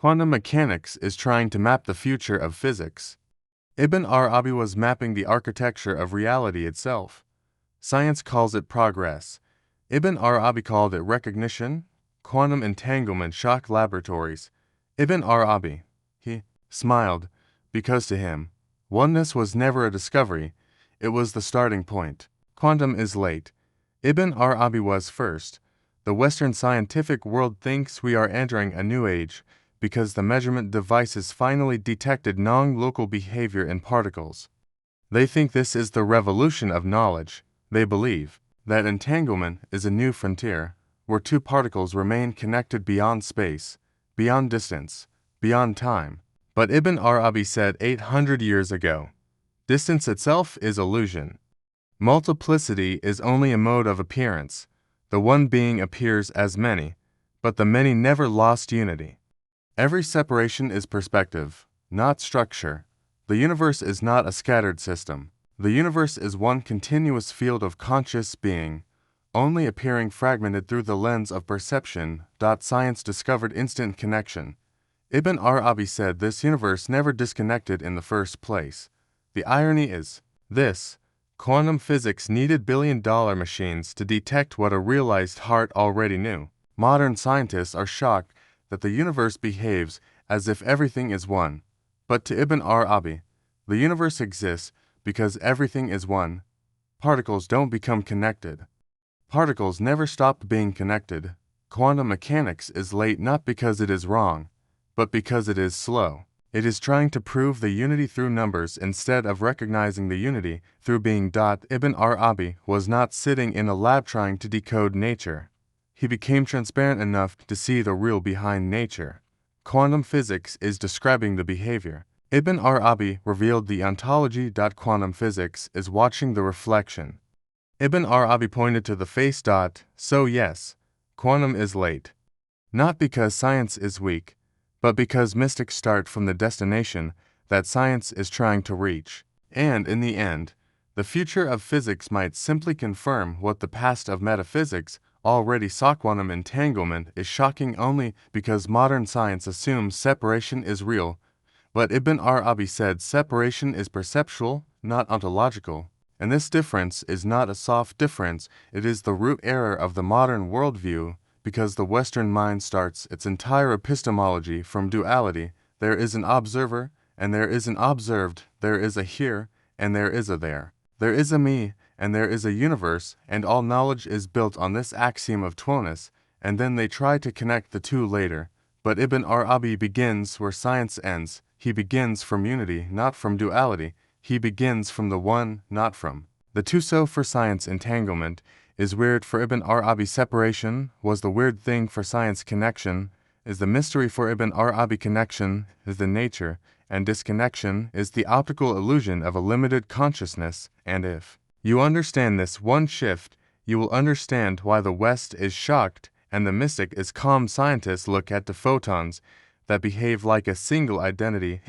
Quantum mechanics is trying to map the future of physics. Ibn Arabi was mapping the architecture of reality itself. Science calls it progress. Ibn Arabi called it recognition. Quantum entanglement shocked laboratories. Ibn Arabi, he smiled, because to him, oneness was never a discovery, it was the starting point. Quantum is late. Ibn Arabi was first. The Western scientific world thinks we are entering a new age because the measurement devices finally detected non-local behavior in particles. They think this is the revolution of knowledge. They believe that entanglement is a new frontier, where two particles remain connected beyond space, beyond distance, beyond time. But Ibn Arabi said 800 years ago, distance itself is illusion. Multiplicity is only a mode of appearance. The one being appears as many, but the many never lost unity. Every separation is perspective, not structure. The universe is not a scattered system. The universe is one continuous field of conscious being, only appearing fragmented through the lens of perception. Science discovered instant connection. Ibn Arabi said this universe never disconnected in the first place. The irony is this: quantum physics needed billion-dollar machines to detect what a realized heart already knew. Modern scientists are shocked that the universe behaves as if everything is one. But to Ibn Arabi, the universe exists because everything is one. Particles don't become connected. Particles never stop being connected. Quantum mechanics is late not because it is wrong, but because it is slow. It is trying to prove the unity through numbers instead of recognizing the unity through being. Ibn Arabi was not sitting in a lab trying to decode nature. He became transparent enough to see the real behind nature. Quantum physics is describing the behavior. Ibn Arabi revealed the ontology. Quantum physics is watching the reflection. Ibn Arabi pointed to the face. So yes, quantum is late. Not because science is weak, but because mystics start from the destination that science is trying to reach. And in the end, the future of physics might simply confirm what the past of metaphysics already saw. Quantum entanglement is shocking only because modern science assumes separation is real, but Ibn Arabi said separation is perceptual, not ontological. And this difference is not a soft difference, it is the root error of the modern worldview, because the Western mind starts its entire epistemology from duality. There is an observer, and there is an observed, there is a here, and there is a there. There is a me, and there is a universe, and all knowledge is built on this axiom of oneness, and then they try to connect the two later. But Ibn Arabi begins where science ends. He begins from unity, not from duality. He begins from the one, not from the two. So for science, entanglement is weird. For Ibn Arabi, separation was the weird thing. For science, connection is the mystery. For Ibn Arabi, connection is the nature, and disconnection is the optical illusion of a limited consciousness. And if you understand this one shift, you will understand why the West is shocked and the mystic is calm. Scientists look at the photons that behave like a single identity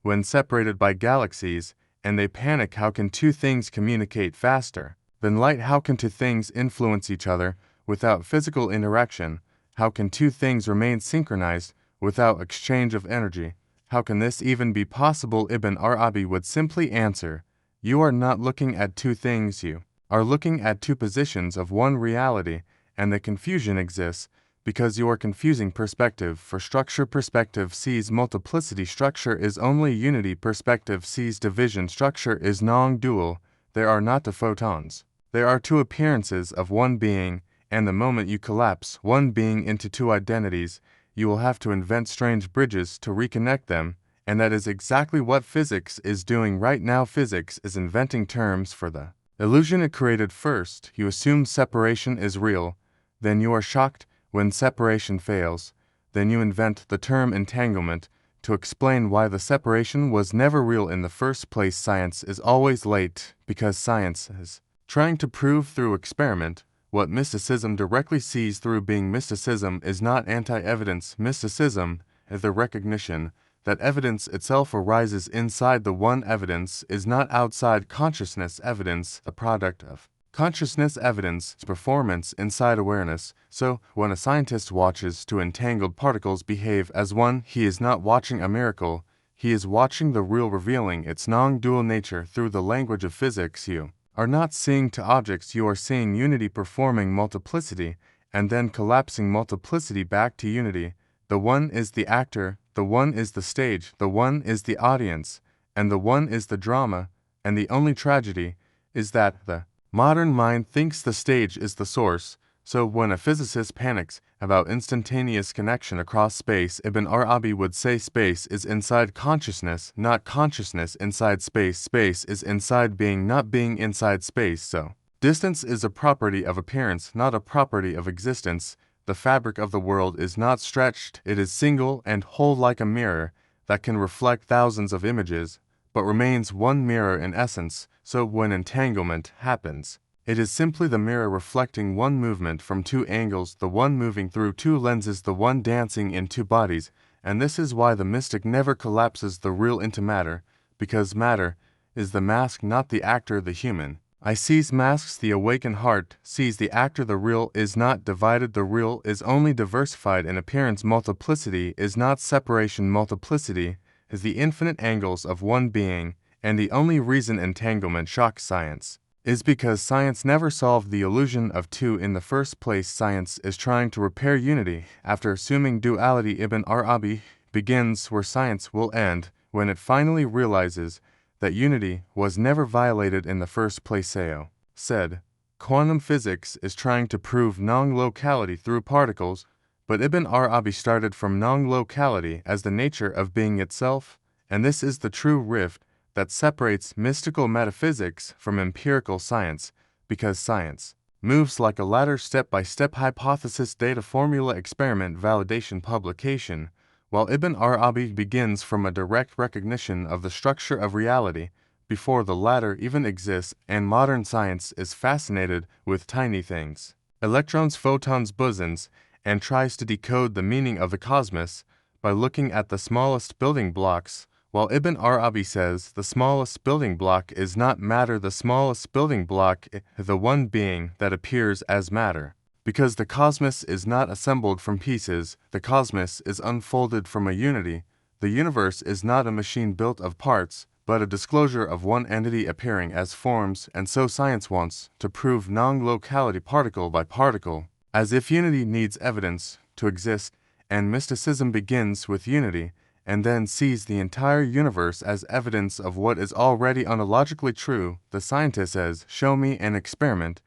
when separated by galaxies, and they panic. How can two things communicate faster than light? How can two things influence each other without physical interaction? How can two things remain synchronized without exchange of energy? How can this even be possible? Ibn Arabi would simply answer, you are not looking at two things, you are looking at two positions of one reality, and the confusion exists because you are confusing perspective for structure. Perspective sees multiplicity, structure is only unity. Perspective sees division, structure is non-dual. There are not the photons. There are two appearances of one being, and the moment you collapse one being into two identities, you will have to invent strange bridges to reconnect them, and that is exactly what physics is doing right now. Physics is inventing terms for the illusion it created. First, you assume separation is real, then you are shocked when separation fails, then you invent the term entanglement to explain why the separation was never real in the first place. Science is always late because science is trying to prove through experiment what mysticism directly sees through being. Mysticism is not anti-evidence. Mysticism is the recognition that evidence itself arises inside the one. Evidence is not outside consciousness. Evidence, a product of Consciousness evidence performance inside awareness, so when a scientist watches two entangled particles behave as one, he is not watching a miracle, he is watching the real revealing its non-dual nature through the language of physics. You are not seeing two objects, you are seeing unity performing multiplicity, and then collapsing multiplicity back to unity. The one is the actor, the one is the stage, the one is the audience, and the one is the drama, and the only tragedy is that the modern mind thinks the stage is the source, so when a physicist panics about instantaneous connection across space, Ibn Arabi would say space is inside consciousness, not consciousness inside space. Space is inside being, not being inside space, so distance is a property of appearance, not a property of existence. The fabric of the world is not stretched, it is single and whole like a mirror that can reflect thousands of images, but remains one mirror in essence. So when entanglement happens, it is simply the mirror reflecting one movement from two angles, the one moving through two lenses, the one dancing in two bodies, and this is why the mystic never collapses the real into matter, because matter is the mask, not the actor, the human. I sees masks, the awakened heart sees the actor, the real is not divided, the real is only diversified in appearance. Multiplicity is not separation, multiplicity is the infinite angles of one being. And the only reason entanglement shocks science is because science never solved the illusion of two in the first place. Science is trying to repair unity after assuming duality. Ibn Arabi begins where science will end, when it finally realizes that unity was never violated in the first place. Sao said, quantum physics is trying to prove non-locality through particles, but Ibn Arabi started from non-locality as the nature of being itself, and this is the true rift that separates mystical metaphysics from empirical science, because science moves like a ladder, step-by-step, hypothesis, data, formula, experiment, validation, publication, while Ibn Arabi begins from a direct recognition of the structure of reality before the latter even exists, and modern science is fascinated with tiny things, electrons, photons, bosons, and tries to decode the meaning of the cosmos by looking at the smallest building blocks, while Ibn Arabi says the smallest building block is not matter, the smallest building block is the one being that appears as matter. Because the cosmos is not assembled from pieces, the cosmos is unfolded from a unity. The universe is not a machine built of parts, but a disclosure of one entity appearing as forms, and so science wants to prove non-locality particle by particle, as if unity needs evidence to exist, and mysticism begins with unity, and then sees the entire universe as evidence of what is already ontologically true. The scientist says, show me an experiment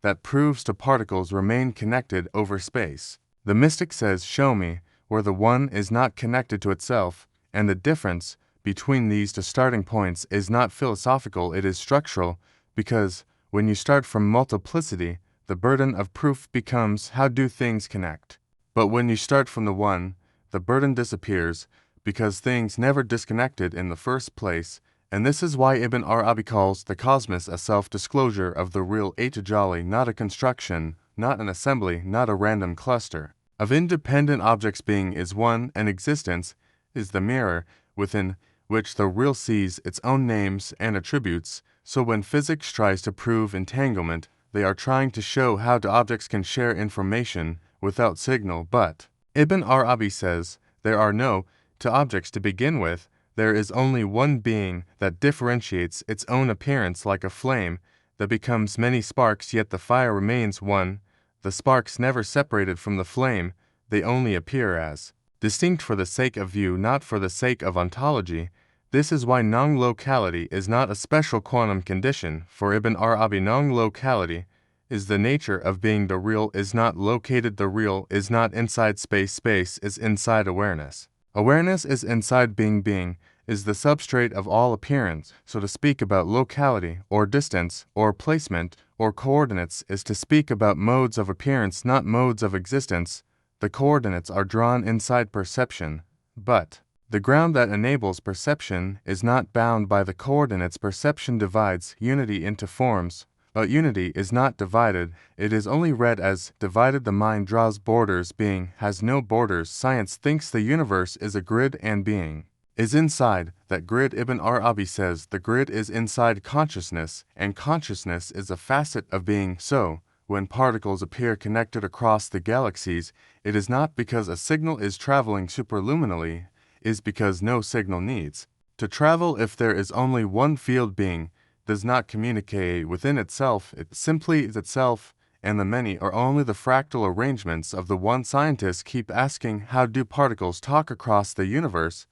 that proves two particles remain connected over space. The mystic says, show me where the one is not connected to itself, and the difference between these two starting points is not philosophical, it is structural, because when you start from multiplicity, the burden of proof becomes how do things connect. But when you start from the one, the burden disappears, because things never disconnected in the first place, and this is why Ibn Arabi calls the cosmos a self-disclosure of the real Jolly, not a construction, not an assembly, not a random cluster of independent objects. Being is one, and existence is the mirror within which the real sees its own names and attributes. So when physics tries to prove entanglement, they are trying to show how the objects can share information without signal. But Ibn Arabi says there are no two objects to begin with, there is only one being that differentiates its own appearance like a flame that becomes many sparks, yet the fire remains one. The sparks never separated from the flame, they only appear as distinct for the sake of view, not for the sake of ontology. This is why non-locality is not a special quantum condition. For Ibn Arabi, non-locality is the nature of being. The real is not located, the real is not inside space, space is inside awareness. Awareness is inside being, being is the substrate of all appearance, so to speak about locality, or distance, or placement, or coordinates is to speak about modes of appearance, not modes of existence. The coordinates are drawn inside perception, but the ground that enables perception is not bound by the coordinates. Perception divides unity into forms, but unity is not divided, it is only read as divided. The mind draws borders, being has no borders. Science thinks the universe is a grid and being is inside that grid. Ibn Arabi says the grid is inside consciousness, and consciousness is a facet of being. So, when particles appear connected across the galaxies, it is not because a signal is traveling superluminally, it is because no signal needs to travel. If there is only one field, being does not communicate within itself, it simply is itself, and the many are only the fractal arrangements of the one. Scientists keep asking, how do particles talk across the universe?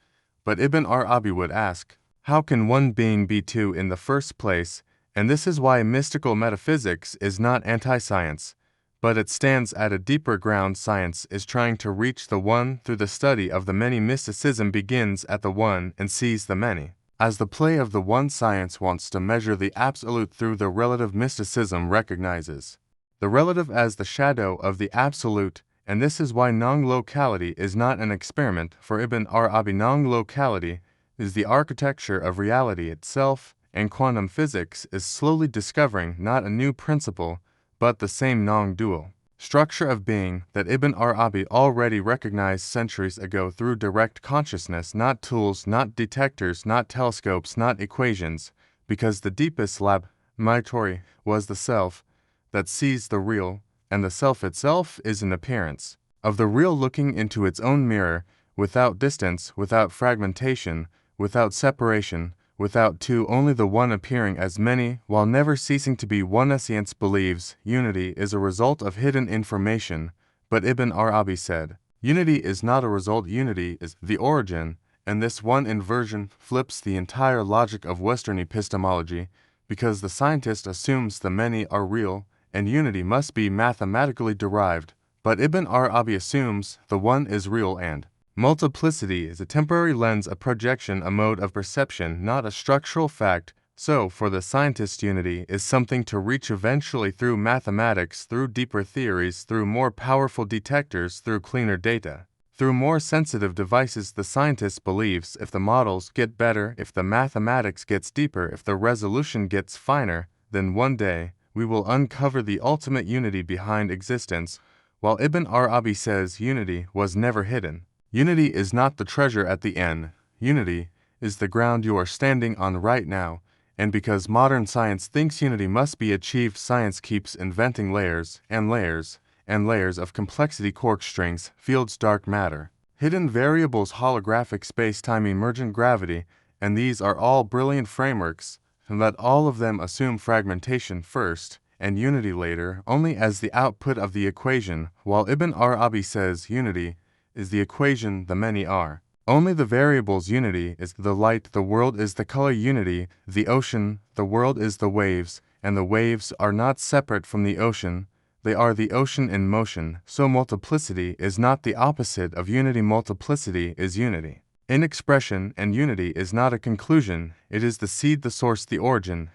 But Ibn Arabi would ask, how can one being be two in the first place? And this is why mystical metaphysics is not anti-science, but it stands at a deeper ground. Science is trying to reach the one through the study of the many. Mysticism begins at the one and sees the many as the play of the one. Science wants to measure the absolute through the relative. Mysticism recognizes the relative as the shadow of the absolute, and this is why non-locality is not an experiment. For Ibn Arabi, non-locality is the architecture of reality itself, and quantum physics is slowly discovering not a new principle, but the same non-dual structure of being that Ibn Arabi already recognized centuries ago through direct consciousness, not tools, not detectors, not telescopes, not equations, because the deepest laboratory was the self that sees the real, and the self itself is an appearance of the real looking into its own mirror, without distance, without fragmentation, without separation, without two, only the one appearing as many, while never ceasing to be one. Science believes unity is a result of hidden information, but Ibn Arabi said, unity is not a result, unity is the origin, and this one inversion flips the entire logic of Western epistemology, because the scientist assumes the many are real, and unity must be mathematically derived, but Ibn Arabi assumes the one is real, and multiplicity is a temporary lens, a projection, a mode of perception, not a structural fact. So, for the scientist, unity is something to reach eventually through mathematics, through deeper theories, through more powerful detectors, through cleaner data, through more sensitive devices. The scientist believes if the models get better, if the mathematics gets deeper, if the resolution gets finer, then one day we will uncover the ultimate unity behind existence, while Ibn Arabi says unity was never hidden. Unity is not the treasure at the end. Unity is the ground you are standing on right now, and because modern science thinks unity must be achieved, science keeps inventing layers and layers and layers of complexity, quark strings, fields, dark matter, hidden variables, holographic space-time, emergent gravity, and these are all brilliant frameworks, and let all of them assume fragmentation first and unity later, only as the output of the equation, while Ibn Arabi says unity is the equation the many are. Only the variables. Unity is the light, the world is the color, unity, the ocean, the world is the waves, and the waves are not separate from the ocean, they are the ocean in motion. So multiplicity is not the opposite of unity, multiplicity is unity in expression, and unity is not a conclusion, it is the seed, the source, the origin,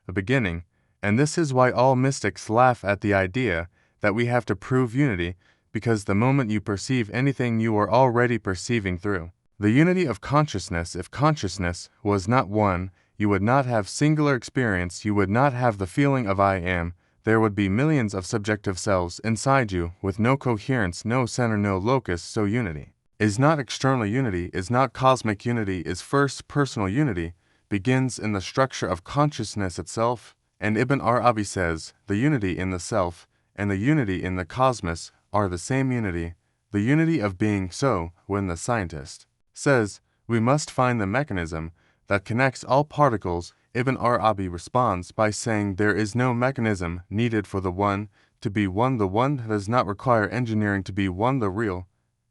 a beginning, and this is why all mystics laugh at the idea that we have to prove unity, because the moment you perceive anything you are already perceiving through the unity of consciousness. If consciousness was not one, you would not have singular experience, you would not have the feeling of I am, there would be millions of subjective selves inside you with no coherence, no center, no locus. So unity is not external, unity is not cosmic, unity is first personal. Unity begins in the structure of consciousness itself, and Ibn Arabi says the unity in the self and the unity in the cosmos are the same unity, the unity of being. So, when the scientist says we must find the mechanism that connects all particles, Ibn Arabi responds by saying there is no mechanism needed for the one to be one. The one does not require engineering to be one. The real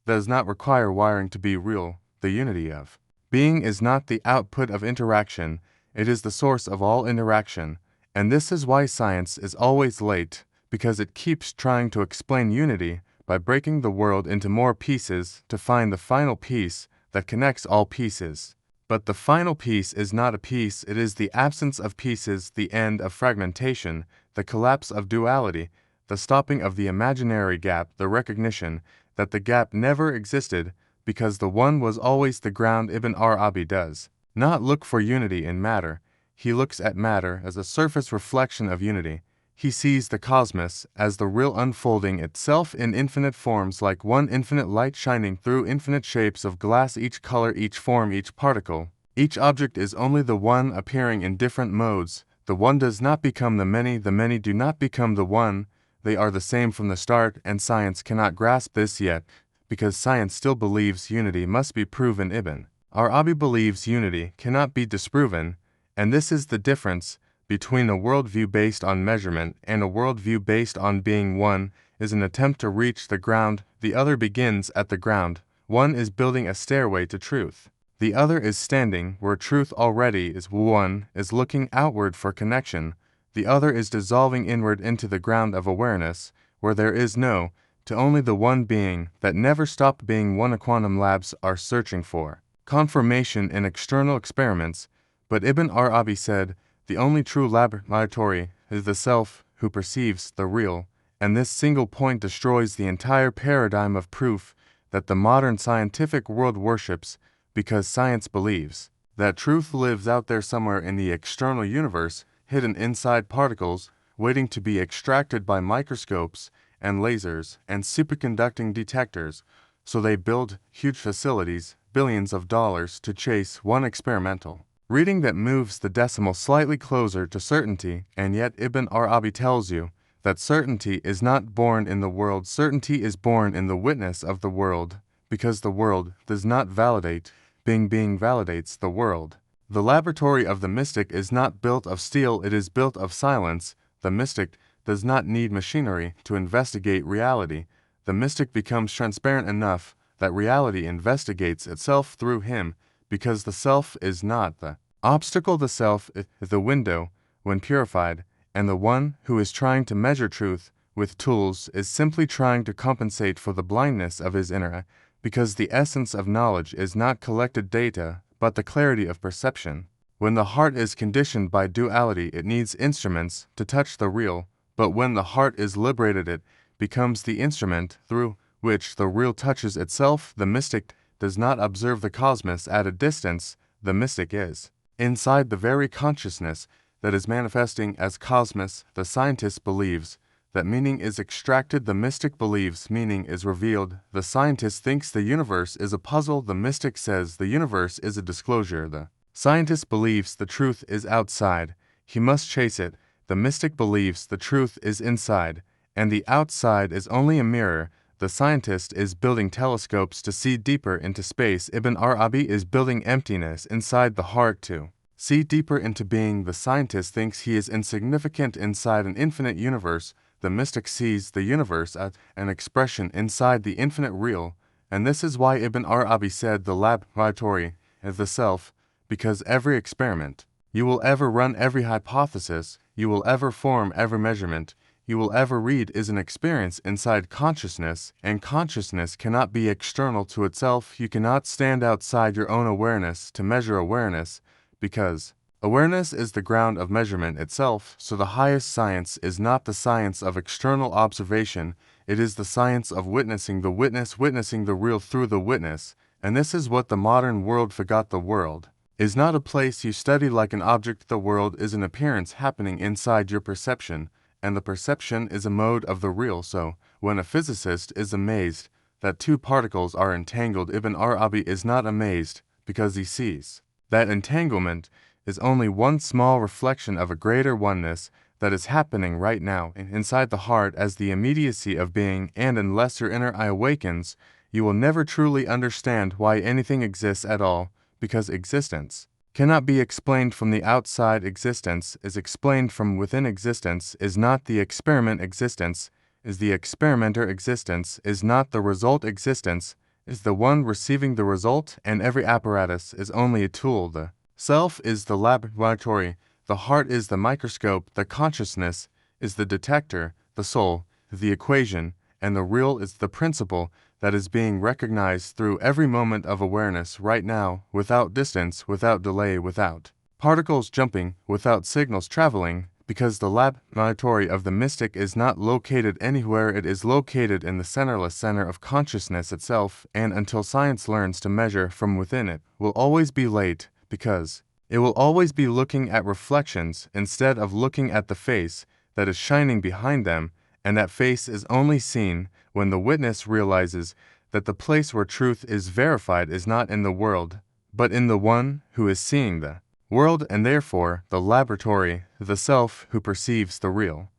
does not require wiring to be real. The unity of being is not the output of interaction, it is the source of all interaction. And this is why science is always late, because it keeps trying to explain unity by breaking the world into more pieces to find the final piece that connects all pieces. But the final piece is not a piece, it is the absence of pieces, the end of fragmentation, the collapse of duality, the stopping of the imaginary gap, the recognition that the gap never existed because the one was always the ground. Ibn Arabi does not look for unity in matter, he looks at matter as a surface reflection of unity. He sees the cosmos as the real unfolding itself in infinite forms, like one infinite light shining through infinite shapes of glass, each color, each form, each particle. Each object is only the one appearing in different modes. The one does not become the many do not become the one, they are the same from the start, and science cannot grasp this yet, because science still believes unity must be proven. Ibn Arabi believes unity cannot be disproven, and this is the difference between a worldview based on measurement and a worldview based on being. One is an attempt to reach the ground, the other begins at the ground. One is building a stairway to truth. The other is standing where truth already is. One is looking outward for connection. The other is dissolving inward into the ground of awareness, where there is no, to only the one being that never stopped being one. Quantum labs are searching for confirmation in external experiments, but Ibn Arabi said, the only true laboratory is the self who perceives the real, and this single point destroys the entire paradigm of proof that the modern scientific world worships, because science believes that truth lives out there somewhere in the external universe, hidden inside particles, waiting to be extracted by microscopes and lasers and superconducting detectors. So they build huge facilities, billions of dollars, to chase one experimental reading that moves the decimal slightly closer to certainty. And yet Ibn Arabi tells you that certainty is not born in the world, certainty is born in the witness of the world, because the world does not validate being validates the world. The laboratory of the mystic is not built of steel, it is built of silence. The mystic does not need machinery to investigate reality. The mystic becomes transparent enough that reality investigates itself through him, because the self is not the obstacle, the self is the window when purified, and the one who is trying to measure truth with tools is simply trying to compensate for the blindness of his inner eye, because the essence of knowledge is not collected data, but the clarity of perception. When the heart is conditioned by duality, it needs instruments to touch the real, but when the heart is liberated, it becomes the instrument through which the real touches itself. The mystic does not observe the cosmos at a distance, the mystic is inside the very consciousness that is manifesting as cosmos. The scientist believes that meaning is extracted, the mystic believes meaning is revealed. The scientist thinks the universe is a puzzle, the mystic says the universe is a disclosure. The scientist believes the truth is outside, he must chase it. The mystic believes the truth is inside, and the outside is only a mirror. The scientist is building telescopes to see deeper into space. Ibn Arabi is building emptiness inside the heart to see deeper into being. The scientist thinks he is insignificant inside an infinite universe. The mystic sees the universe as an expression inside the infinite real, and this is why Ibn Arabi said the laboratory is the self, because every experiment you will ever run, every hypothesis you will ever form, every measurement you will ever read is an experience inside consciousness, and consciousness cannot be external to itself. You cannot stand outside your own awareness to measure awareness, because awareness is the ground of measurement itself. So the highest science is not the science of external observation, it is the science of witnessing the witness, witnessing the real through the witness. And this is what the modern world forgot. The world is not a place you study like an object. The world is an appearance happening inside your perception, and the perception is a mode of the real. So when a physicist is amazed that two particles are entangled, Ibn Arabi is not amazed, because he sees that entanglement is only one small reflection of a greater oneness that is happening right now inside the heart as the immediacy of being. And unless your inner eye awakens, you will never truly understand why anything exists at all, because existence cannot be explained from the outside. Existence is explained from within. Existence is not the experiment, existence is the experimenter. Existence is not the result, existence is the one receiving the result, and every apparatus is only a tool. The self is the laboratory, the heart is the microscope, the consciousness is the detector, the soul the equation, and the real is the principle that is being recognized through every moment of awareness right now, without distance, without delay, without particles jumping, without signals traveling, because the laboratory of the mystic is not located anywhere, it is located in the centerless center of consciousness itself. And until science learns to measure from within, it will always be late, because it will always be looking at reflections instead of looking at the face that is shining behind them, and that face is only seen when the witness realizes that the place where truth is verified is not in the world, but in the one who is seeing the world, and therefore the laboratory, the self who perceives the real.